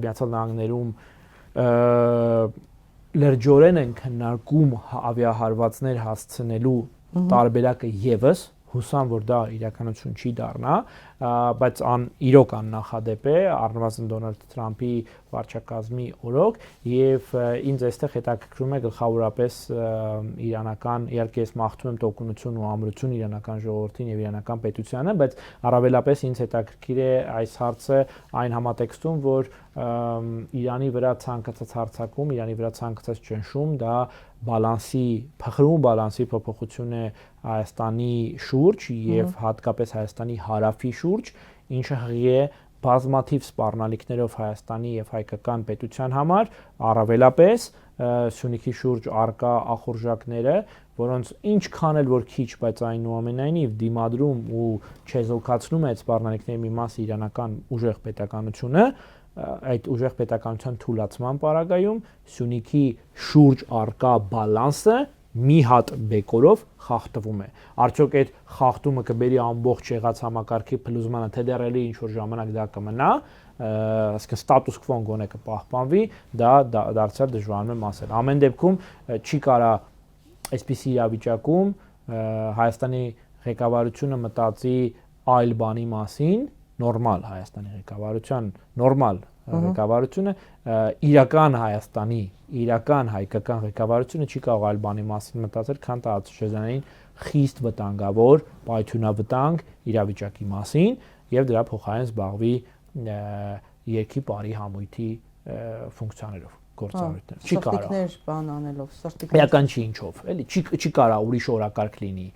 Միացյալ Նահանգներում լրջորեն են քննարկում ավիահարվածներ հասցնելու տարբերակը եւս հուսամ որ դա իրականություն չի դառնա, բայց իրոք աննախադեպ է առնվազն Դոնալդ Թրամփի վարչակազմի օրոք եւ ինձ այստեղ հետաքրքրում է գլխավորապես իրանական իհարկե ես մաղթում եմ տոկունություն ու ամրություն իրանական ժողովրդին եւ իրանական պետությանը, բայց առավելապես ինձ հետաքրքիր է այս հարցը այն համատեքստում, որ Իրանի վրա ցանկացած հարձակում, Իրանի վրա ցանկացած ճնշում դա փխրուն բալանսի փոփոխություն է Հայաստանի շուրջ եւ հատկապես Հայաստանի հարավի շուրջ, ինչը հղի է բազմաթիվ սպառնալիքներով Հայաստանի եւ հայկական պետության համար, առավելապես Սյունիքի շուրջ արկա ախորժակները, որոնց ինչքան էլ որ քիչ, բայց այնուամենայնիվ դիմադրում ու չեզոքացնում է այդ սպառնալիքների մի մասը իրանական ուժեղ պետականությունը, այդ ուժեղ պետականության թուլացման պարագայում Սյունիքի շուրջ արկա բալանսը մի հատ բեկորով խախտվում է։ Արդյոք այդ խախտումը կբերի ամբողջ եղած համակարգի փլուզմանը, թե դեռ էլի ինչ որ ժամանակ դա կմնա, այսինքն ստատուս քվոն գոնե կպահպանվի, դա դարձյալ դժվարանում եմ ասել։ Ամեն դեպքում չի կարա այսպիսի իրավիճակում Հայաստանի ղեկավարությունը մտածի այլ բանի մասին, նորմալ Հայաստանի ղեկավարության նորմալ ղեկավարությունը իրական Հայաստանի իրական հայկական ղեկավարությունը չի կարող այլ բանի մասին մտածել, քան տարածաշրջանային խիստ վտանգավոր պայթյունավտանգ իրավիճակի մասին եւ դրա փոխարեն զբաղվի երկի բարի համույթի ֆունկցիաներով գործառույթներով։ Չի կարա։ Սրտիկներ բան անելով, սրտիկներ։ Էական չի ինչով, էլի չի կարա ուրիշ օրակարգ լինի։